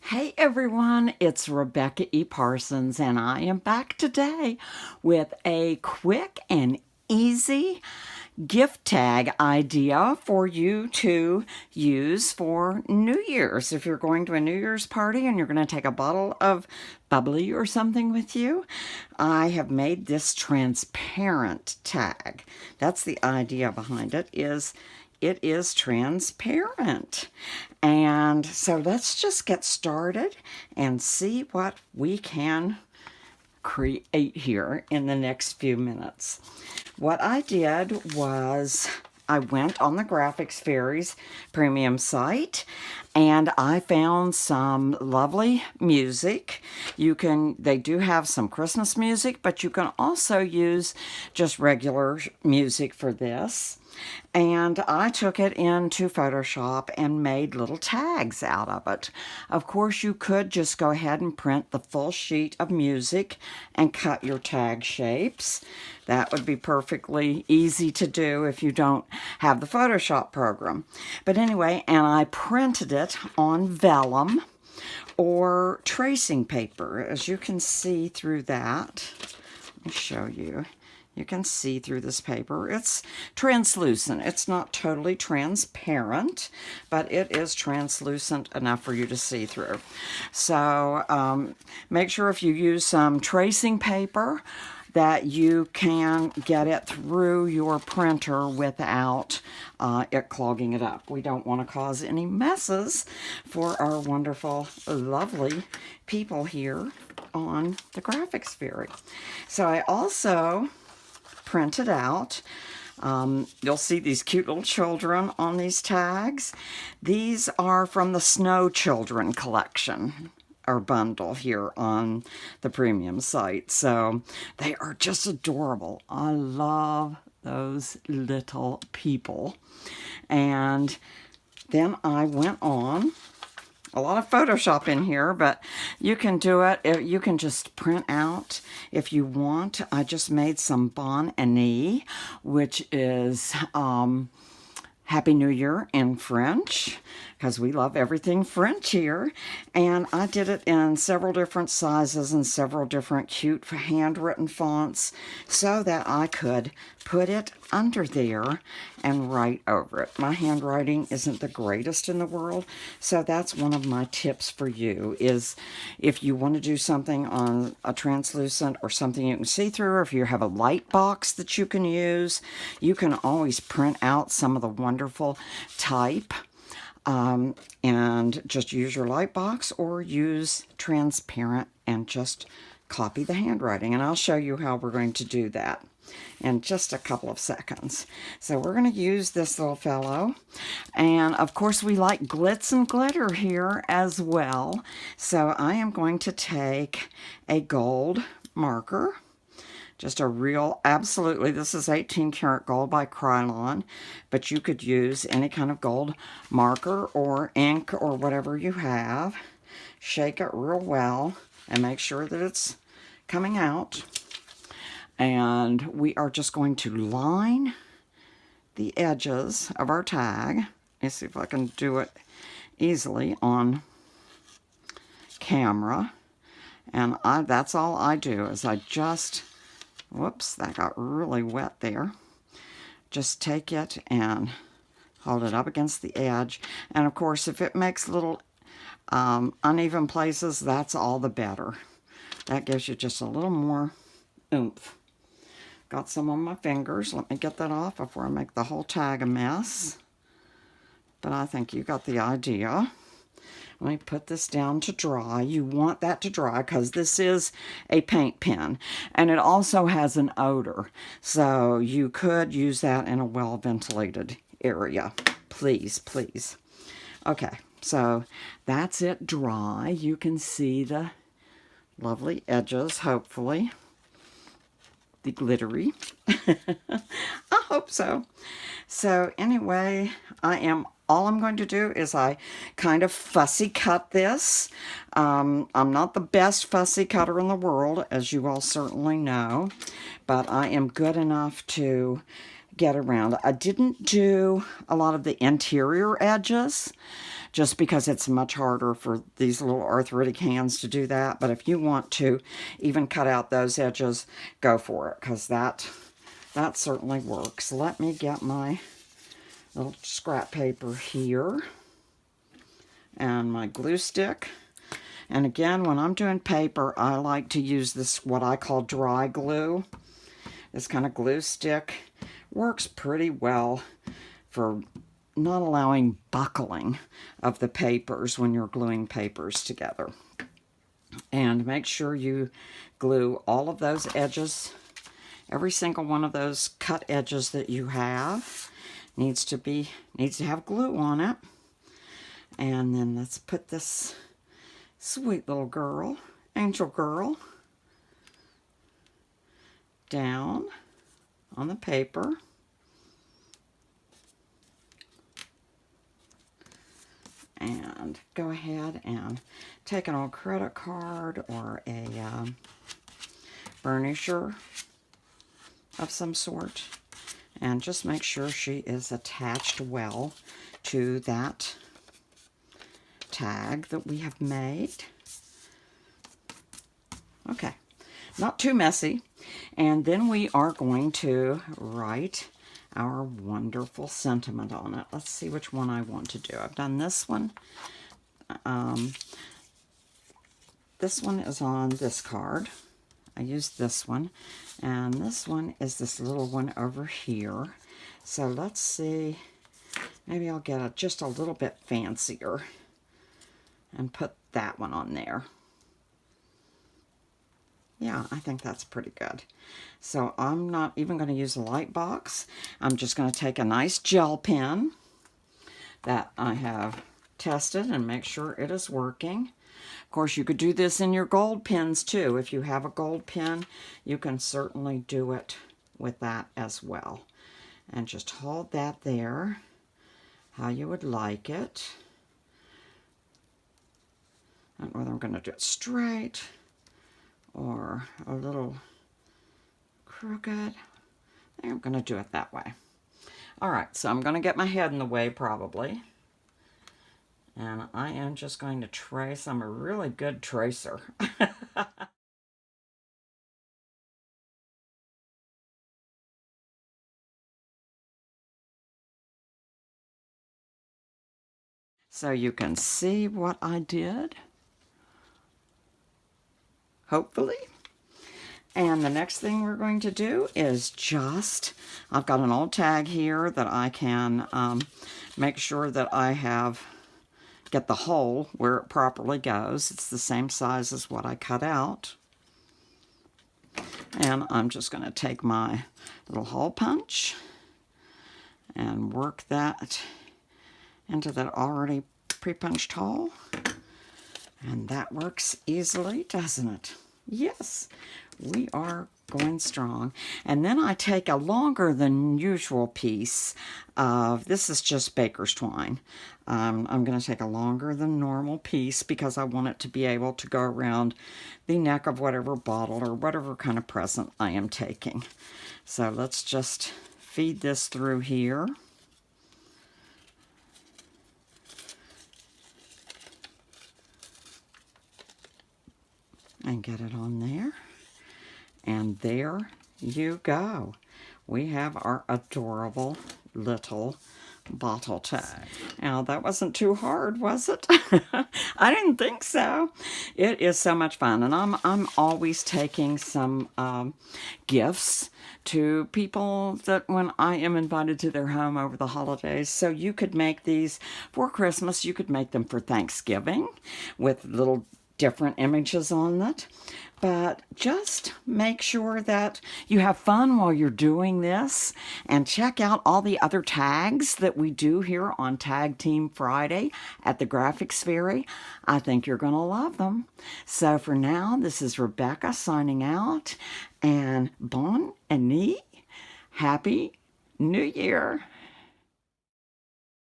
Hey everyone, it's Rebecca E. Parsons, and I am back today with a quick and easy gift tag idea for you to use for New Year's. If you're going to a New Year's party and you're going to take a bottle of bubbly or something with you, I have made this transparent tag. That's the idea behind it, is it is transparent. And so let's just get started and see what we can create here in the next few minutes. What I did was I went on the Graphics Fairies premium site and I found some lovely music. They do have some Christmas music, but you can also use just regular music for this. And I took it into Photoshop and made little tags out of it. Of course, you could just go ahead and print the full sheet of music and cut your tag shapes. That would be perfectly easy to do if you don't have the Photoshop program. But anyway, and I printed it on vellum or tracing paper. As you can see through that, let me show you. You can see through this paper. It's translucent. It's not totally transparent, but it is translucent enough for you to see through. So make sure if you use some tracing paper that you can get it through your printer without it clogging it up. We don't want to cause any messes for our wonderful, lovely people here on the Graphics Fairy. So I also printed out. You'll see these cute little children on these tags. These are from the Snow Children collection or bundle here on the premium site. So they are just adorable. I love those little people. And then I went on a lot of Photoshop in here, but you can do it. You can just print out if you want. I just made some Bon Année, which is Happy New Year in French, because we love everything French here. And I did it in several different sizes and several different cute handwritten fonts so that I could put it under there and write over it. My handwriting isn't the greatest in the world, so that's one of my tips for you, is if you want to do something on a translucent or something you can see through, or if you have a light box that you can use, you can always print out some of the wonderful type and just use your light box or use transparent and just copy the handwriting. And I'll show you how we're going to do that in just a couple of seconds. So we're going to use this little fellow. And of course we like glitz and glitter here as well. So I am going to take a gold marker. Just a real, absolutely, this is 18 karat gold by Krylon, but you could use any kind of gold marker or ink or whatever you have. Shake it real well and make sure that it's coming out. And we are just going to line the edges of our tag. Let's see if I can do it easily on camera. And that's all I do, is I just, whoops, that got really wet there. Just take it and hold it up against the edge. And of course, if it makes little uneven places, that's all the better. That gives you just a little more oomph. Got some on my fingers. Let me get that off before I make the whole tag a mess. But I think you got the idea. Let me put this down to dry. You want that to dry because this is a paint pen. And it also has an odor. So you could use that in a well-ventilated area. Please, please. Okay, so that's it dry. You can see the lovely edges, hopefully. The glittery. I hope so. So anyway, all I'm going to do is I kind of fussy cut this. I'm not the best fussy cutter in the world, as you all certainly know, but I am good enough to get around. I didn't do a lot of the interior edges just because it's much harder for these little arthritic hands to do that. But if you want to even cut out those edges, go for it, because that certainly works. Let me get my little scrap paper here and my glue stick. And again, when I'm doing paper, I like to use this, what I call dry glue. This kind of glue stick works pretty well for not allowing buckling of the papers when you're gluing papers together. And make sure you glue all of those edges. Every single one of those cut edges that you have needs to have glue on it. And then let's put this sweet little girl, angel girl, down on the paper. And go ahead and take an old credit card or a burnisher of some sort, and just make sure she is attached well to that tag that we have made. Okay, not too messy. And then we are going to write our wonderful sentiment on it. Let's see which one I want to do. I've done this one. This one is on this card. I used this one. And this one is this little one over here. So let's see. Maybe I'll get it just a little bit fancier and put that one on there. Yeah, I think that's pretty good. So I'm not even going to use a light box. I'm just going to take a nice gel pen that I have tested and make sure it is working. Of course, you could do this in your gold pens too. If you have a gold pen, you can certainly do it with that as well. And just hold that there how you would like it. I don't know whether I'm going to do it straight or a little crooked. I think I'm going to do it that way. All right, so I'm going to get my head in the way probably. And I am just going to trace. I'm a really good tracer. So you can see what I did, hopefully. And the next thing we're going to do is I've got an old tag here that I can make sure that I get the hole where it properly goes. It's the same size as what I cut out. And I'm just going to take my little hole punch and work that into that already pre-punched hole. And that works easily, doesn't it? Yes, we are going strong. And then I take a longer than usual piece of, this is just baker's twine. I'm going to take a longer than normal piece because I want it to be able to go around the neck of whatever bottle or whatever kind of present I am taking. So let's just feed this through here. And get it on there. And there you go. We have our adorable little bottle tag. Now, that wasn't too hard, was it? I didn't think so. It is so much fun. And I'm always taking some gifts to people that when I am invited to their home over the holidays. So you could make these for Christmas. You could make them for Thanksgiving with little different images on it. But just make sure that you have fun while you're doing this, and check out all the other tags that we do here on Tag Team Friday at the Graphics Fairy. I think you're going to love them. So for now, this is Rebecca signing out, and bon année, Happy New Year.